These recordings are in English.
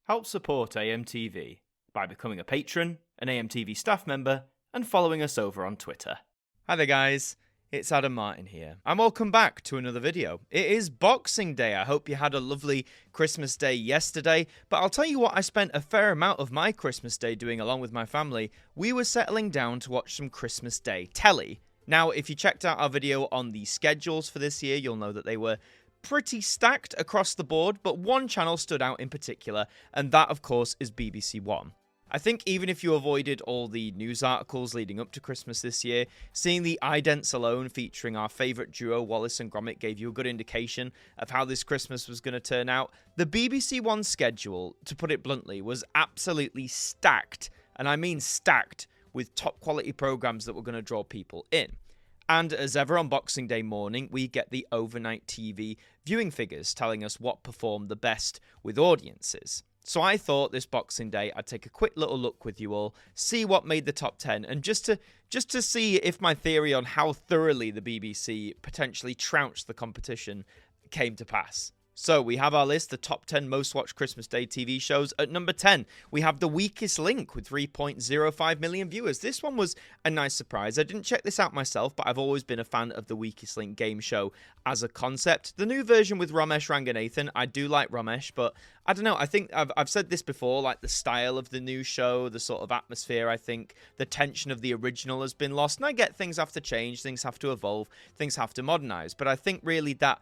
Help support AMTV by becoming a patron, an AMTV staff member, and following us over on Twitter. Hi there guys, it's Adam Martin here, and welcome back to another video. It is Boxing Day. I hope you had a lovely Christmas day yesterday, but I'll tell you what I spent a fair amount of my Christmas day doing along with my family. We were settling down to watch some Christmas Day telly. Now, if you checked out our video on the schedules for this year, you'll know that they were pretty stacked across the board, but one channel stood out in particular, and that, of course, is BBC One. I think even if you avoided all the news articles leading up to Christmas this year, seeing the idents alone featuring our favourite duo, Wallace and Gromit, gave you a good indication of how this Christmas was going to turn out. The BBC One schedule, to put it bluntly, was absolutely stacked, and I mean stacked, with top quality programmes that were going to draw people in. And as ever on Boxing Day morning, we get the overnight TV viewing figures telling us what performed the best with audiences. So I thought this Boxing Day I'd take a quick little look with you all, see what made the top 10, and just to see if my theory on how thoroughly the BBC potentially trounced the competition came to pass. So we have our list, the top 10 most watched Christmas Day TV shows. At number 10, we have The Weakest Link with 3.05 million viewers. This one was a nice surprise. I didn't check this out myself, but I've always been a fan of The Weakest Link game show as a concept. The new version with Ramesh Ranganathan, I do like Ramesh, but I don't know, I think I've said this before, like the style of the new show, the sort of atmosphere, I think the tension of the original has been lost. And I get things have to change, things have to evolve, things have to modernize. But I think really that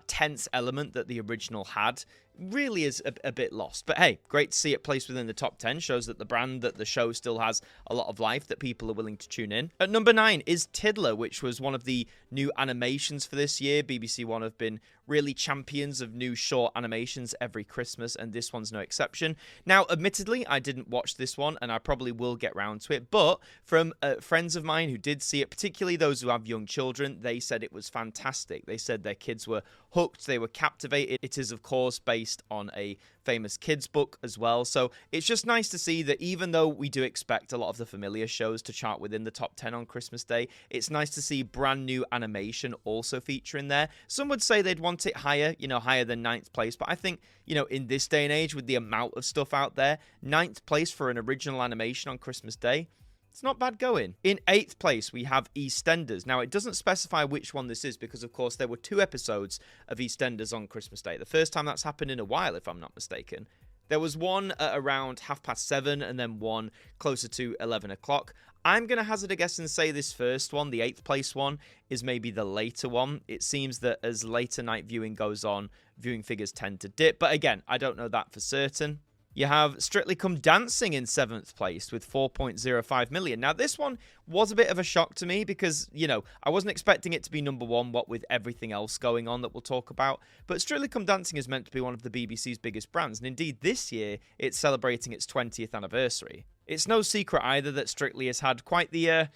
tense element that the original had really is a bit lost. But hey, great to see it placed within the top 10. Shows that the brand, that the show still has a lot of life, that people are willing to tune in. At number 9 is Tiddler, which was one of the new animations for this year. BBC One have been really champions of new short animations every Christmas, and this one's no exception. Now, admittedly, I didn't watch this one, and I probably will get round to it, but from friends of mine who did see it, particularly those who have young children, they said it was fantastic. They said their kids were hooked, they were captivated. It is, of course, based on a famous kids book as well, so it's just nice to see that even though we do expect a lot of the familiar shows to chart within the top 10 on Christmas Day, it's nice to see brand new animation also featuring there. Some would say they'd want it higher, higher than 9th place, but I think, in this day and age with the amount of stuff out there, 9th place for an original animation on Christmas Day, it's not bad going. In 8th place, we have EastEnders. Now, it doesn't specify which one this is because, of course, there were 2 episodes of EastEnders on Christmas Day. The first time that's happened in a while, if I'm not mistaken. There was one at around 7:30 and then one closer to 11 o'clock. I'm going to hazard a guess and say this first one, the 8th place one, is maybe the later one. It seems that as later night viewing goes on, viewing figures tend to dip. But again, I don't know that for certain. You have Strictly Come Dancing in 7th place with 4.05 million. Now, this one was a bit of a shock to me because, I wasn't expecting it to be number 1, what with everything else going on that we'll talk about. But Strictly Come Dancing is meant to be one of the BBC's biggest brands. And indeed, this year, it's celebrating its 20th anniversary. It's no secret either that Strictly has had quite the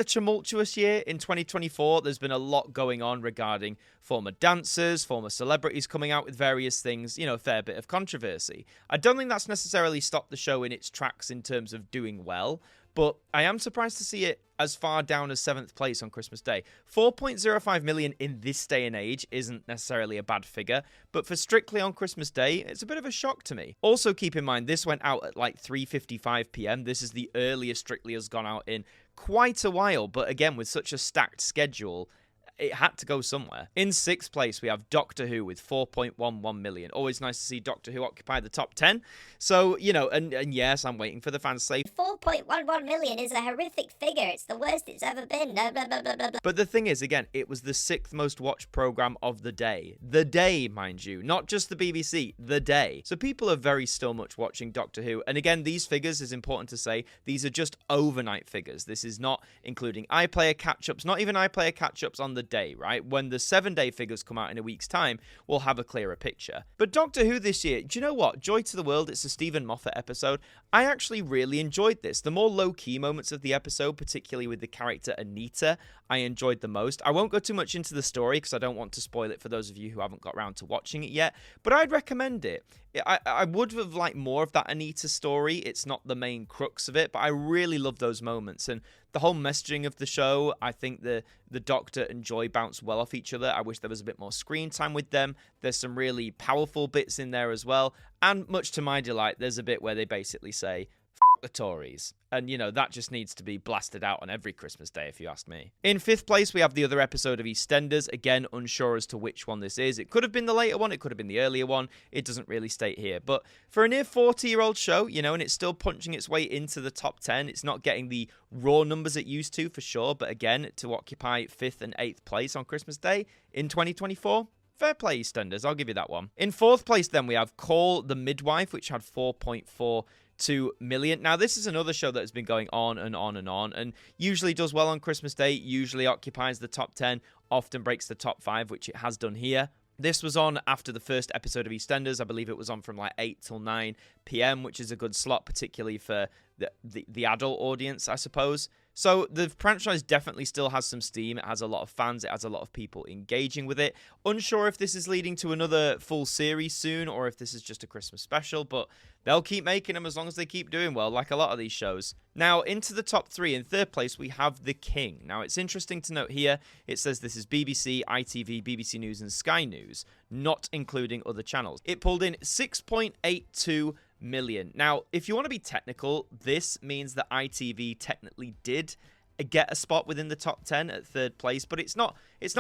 tumultuous year in 2024. There's been a lot going on regarding former dancers, former celebrities coming out with various things, a fair bit of controversy. I don't think that's necessarily stopped the show in its tracks in terms of doing well, but I am surprised to see it as far down as 7th place on Christmas Day. 4.05 million in this day and age isn't necessarily a bad figure, but for Strictly on Christmas Day, it's a bit of a shock to me. Also, keep in mind, this went out at like 3:55 p.m. This is the earliest Strictly has gone out in quite a while, but again, with such a stacked schedule, it had to go somewhere. In 6th place, we have Doctor Who with 4.11 million. Always nice to see Doctor Who occupy the top 10. So, and yes, I'm waiting for the fans to say 4.11 million is a horrific figure. It's the worst it's ever been. Blah, blah, blah, blah, blah. But the thing is, again, it was the 6th most watched programme of the day. The day, mind you. Not just the BBC, the day. So people are very still much watching Doctor Who. And again, these figures, is important to say, these are just overnight figures. This is not including iPlayer catch-ups, not even iPlayer catch-ups on the day, right? When the 7-day figures come out in a week's time, we'll have a clearer picture. But Doctor Who this year, do you know what? Joy to the World, it's a Stephen Moffat episode. I actually really enjoyed this. The more low-key moments of the episode, particularly with the character Anita, I enjoyed the most. I won't go too much into the story because I don't want to spoil it for those of you who haven't got around to watching it yet, but I'd recommend it. I would have liked more of that Anita story. It's not the main crux of it, but I really love those moments. And the whole messaging of the show, I think the Doctor and Joy bounce well off each other. I wish there was a bit more screen time with them. There's some really powerful bits in there as well. And much to my delight, there's a bit where they basically say, the Tories. And, you know, that just needs to be blasted out on every Christmas day, if you ask me. In 5th place, we have the other episode of EastEnders. Again, unsure as to which one this is. It could have been the later one. It could have been the earlier one. It doesn't really state here. But for a near 40-year-old show, you know, and it's still punching its way into the top 10. It's not getting the raw numbers it used to, for sure. But again, to occupy 5th and 8th place on Christmas Day in 2024... fair play, EastEnders. I'll give you that one. In 4th place, then, we have Call the Midwife, which had 4.42 million. Now, this is another show that has been going on and on and on, and usually does well on Christmas Day, usually occupies the top 10, often breaks the top 5, which it has done here. This was on after the first episode of EastEnders. I believe it was on from like 8 till 9 p.m., which is a good slot, particularly for the adult audience, I suppose. So the franchise definitely still has some steam. It has a lot of fans. It has a lot of people engaging with it. Unsure if this is leading to another full series soon or if this is just a Christmas special, but they'll keep making them as long as they keep doing well, like a lot of these shows. Now, into the top 3. In 3rd place, we have The King. Now, it's interesting to note here, it says this is BBC, ITV, BBC News, and Sky News, not including other channels. It pulled in 6.82 million. Now, if you want to be technical, this means that ITV technically did get a spot within the top 10 at 3rd place, but it's not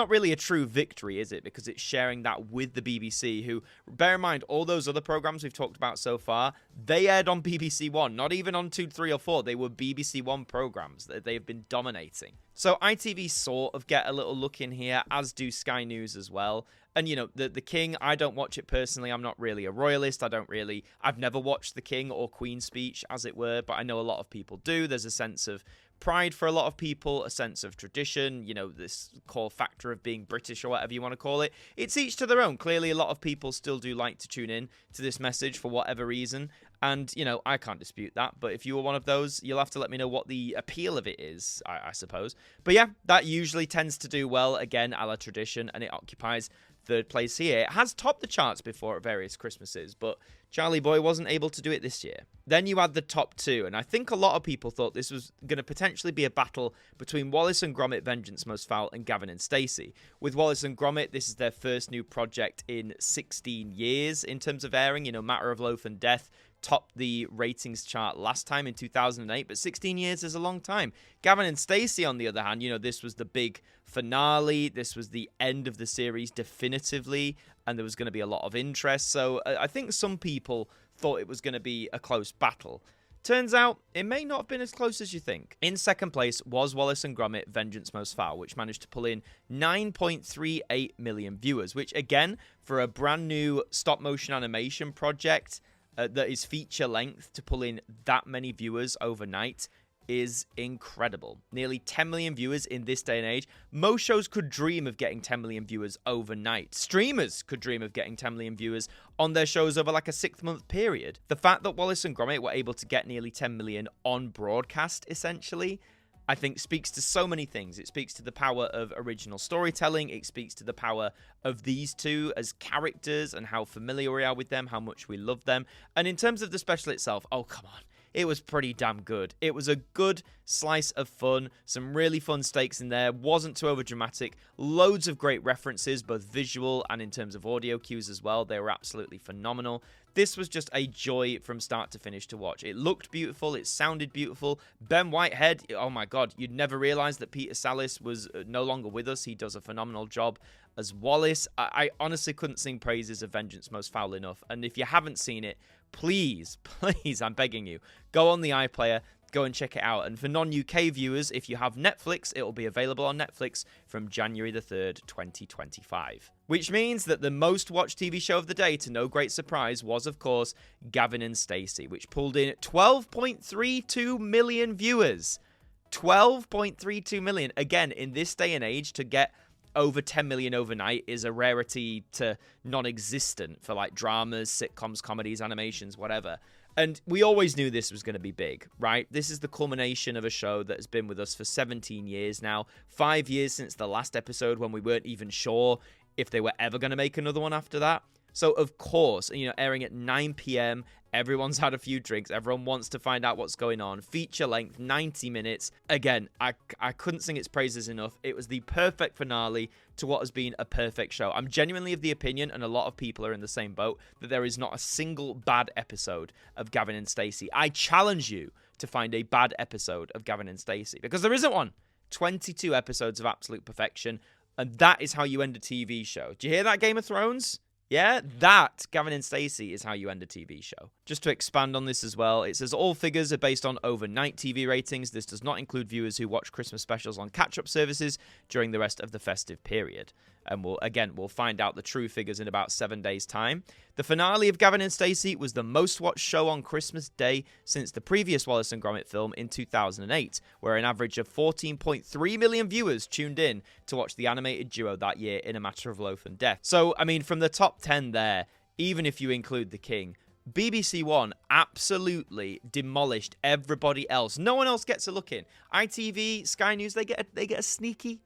really a true victory, is it? Because it's sharing that with the BBC, who, bear in mind, all those other programs we've talked about so far, they aired on BBC One, not even on 2, 3, or 4. They were BBC One programs that they've been dominating. So ITV sort of get a little look in here, as do Sky News as well. And, you know, the King, I don't watch it personally. I'm not really a royalist. I've never watched The King or Queen's Speech, as it were, but I know a lot of people do. There's a sense of pride for a lot of people, a sense of tradition, you know, this core factor of being British or whatever you want to call it. It's each to their own. Clearly, a lot of people still do like to tune in to this message for whatever reason. And, you know, I can't dispute that. But if you were one of those, you'll have to let me know what the appeal of it is, I suppose. But yeah, that usually tends to do well, again, a la tradition, and it occupies 3rd place here. It has topped the charts before at various Christmases, but Charlie Boy wasn't able to do it this year. Then you had the top 2, and I think a lot of people thought this was going to potentially be a battle between Wallace and Gromit, Vengeance Most Foul, and Gavin and Stacey. With Wallace and Gromit, this is their first new project in 16 years in terms of airing. You know, Matter of Loaf and Death topped the ratings chart last time in 2008, but 16 years is a long time. Gavin and Stacey, on the other hand, you know, this was the big finale. This was the end of the series definitively, and there was going to be a lot of interest. So I think some people thought it was going to be a close battle. Turns out, it may not have been as close as you think. In 2nd place was Wallace and Gromit, Vengeance Most Foul, which managed to pull in 9.38 million viewers, which, again, for a brand new stop-motion animation project that is feature length, to pull in that many viewers overnight is incredible. Nearly 10 million viewers in this day and age. Most shows could dream of getting 10 million viewers overnight. Streamers could dream of getting 10 million viewers on their shows over like a 6-month period. The fact that Wallace and Gromit were able to get nearly 10 million on broadcast, essentially, I think speaks to so many things. It speaks to the power of original storytelling. It speaks to the power of these two as characters and how familiar we are with them, how much we love them. And in terms of the special itself, oh, come on. It was pretty damn good. It was a good slice of fun. Some really fun stakes in there. Wasn't too overdramatic. Loads of great references, both visual and in terms of audio cues as well. They were absolutely phenomenal. This was just a joy from start to finish to watch. It looked beautiful. It sounded beautiful. Ben Whitehead, oh my God, you'd never realize that Peter Sallis was no longer with us. He does a phenomenal job as Wallace. I honestly couldn't sing praises of Vengeance Most Foul enough. And if you haven't seen it, please, I'm begging you, go on the iPlayer, go and check it out. And for non-UK viewers, if you have Netflix, it will be available on Netflix from January the 3rd, 2025. Which means that the most watched TV show of the day, to no great surprise, was, of course, Gavin and Stacey, which pulled in 12.32 million viewers. 12.32 million. Again, in this day and age, to get over 10 million overnight is a rarity to non-existent for like dramas, sitcoms, comedies, animations, whatever. And we always knew this was going to be big, right? This is the culmination of a show that has been with us for 17 years now. 5 years since the last episode when we weren't even sure if they were ever going to make another one after that. So, of course, airing at 9 p.m., everyone's had a few drinks. Everyone wants to find out what's going on. Feature length, 90 minutes. Again, I couldn't sing its praises enough. It was the perfect finale to what has been a perfect show. I'm genuinely of the opinion, and a lot of people are in the same boat, that there is not a single bad episode of Gavin and Stacey. I challenge you to find a bad episode of Gavin and Stacey, because there isn't one. 22 episodes of absolute perfection, and that is how you end a TV show. Do you hear that, Game of Thrones? Yeah, that, Gavin and Stacey, is how you end a TV show. Just to expand on this as well, it says all figures are based on overnight TV ratings. This does not include viewers who watch Christmas specials on catch-up services during the rest of the festive period. And we'll find out the true figures in about 7 days' time. The finale of Gavin and Stacey was the most watched show on Christmas Day since the previous Wallace and Gromit film in 2008, where an average of 14.3 million viewers tuned in to watch the animated duo that year in A Matter of Loaf and Death. So, I mean, from the top 10 there, even if you include The King, BBC One absolutely demolished everybody else. No one else gets a look in. ITV, Sky News, they get a sneaky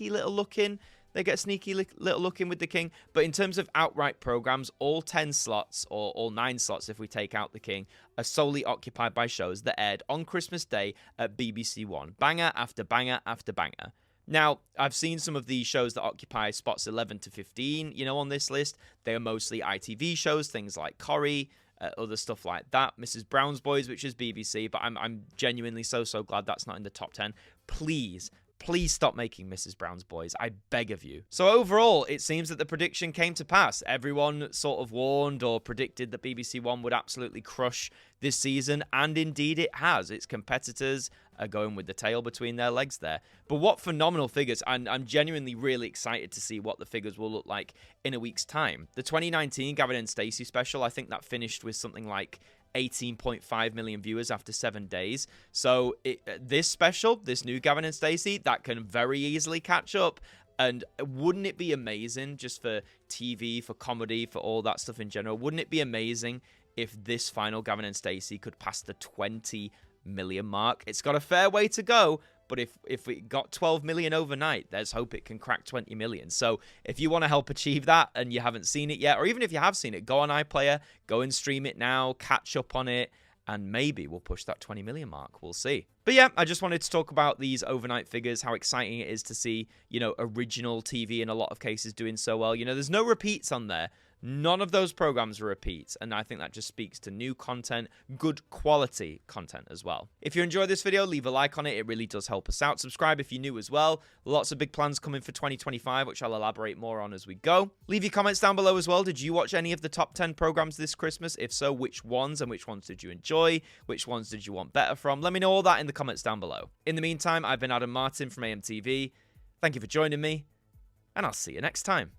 little look in. They get a sneaky little look in with The King. But in terms of outright programs, all 10 slots, or all 9 slots if we take out The King, are solely occupied by shows that aired on Christmas Day at BBC One. Banger after banger after banger. Now, I've seen some of these shows that occupy spots 11 to 15, on this list. They are mostly ITV shows, things like Corrie, other stuff like that. Mrs. Brown's Boys, which is BBC, but I'm genuinely so glad that's not in the top 10. Please stop making Mrs. Brown's Boys. I beg of you. So overall, it seems that the prediction came to pass. Everyone sort of warned or predicted that BBC One would absolutely crush this season, and indeed it has. Its competitors are going with the tail between their legs there. But what phenomenal figures, and I'm genuinely really excited to see what the figures will look like in a week's time. The 2019 Gavin and Stacey special, I think that finished with something like 18.5 million viewers after 7 days. So this special, this new Gavin and Stacey, that can very easily catch up. And wouldn't it be amazing, just for TV, for comedy, for all that stuff in general, wouldn't it be amazing if this final Gavin and Stacey could pass the 20 million mark? It's got a fair way to go, but if it got 12 million overnight, there's hope it can crack 20 million. So if you want to help achieve that and you haven't seen it yet, or even if you have seen it, go on iPlayer, go and stream it now, catch up on it, and maybe we'll push that 20 million mark. We'll see. But yeah, I just wanted to talk about these overnight figures, how exciting it is to see, original TV in a lot of cases doing so well. There's no repeats on there. None of those programs are repeats, and I think that just speaks to new content, good quality content as well. If you enjoyed this video, leave a like on it. It really does help us out. Subscribe if you're new as well. Lots of big plans coming for 2025, which I'll elaborate more on as we go. Leave your comments down below as well. Did you watch any of the top 10 programs this Christmas? If so, which ones, and which ones did you enjoy? Which ones did you want better from? Let me know all that in the comments down below. In the meantime, I've been Adam Martyn from AMTV. Thank you for joining me, and I'll see you next time.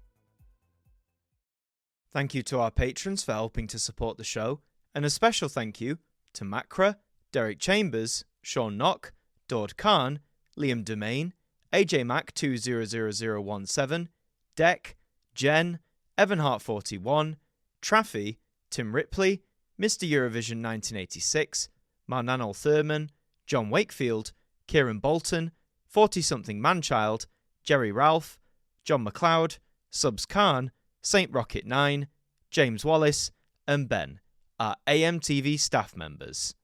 Thank you to our patrons for helping to support the show, and a special thank you to Macra, Derek Chambers, Shaun Knock, Daud Khan, Liam De-Maine, Ajmac 200017, Deck, Jen, Evanhart41, Traffi, Tim Ripley, Mr. Eurovision 1986, Marnanel Thurman, John Wakefield, Kieran Bolton, 40-something Manchild, Jerry Ralph, John McLeod, Subs Khan, Saint Rocket 9, James Wallace, and Ben are AMTV staff members.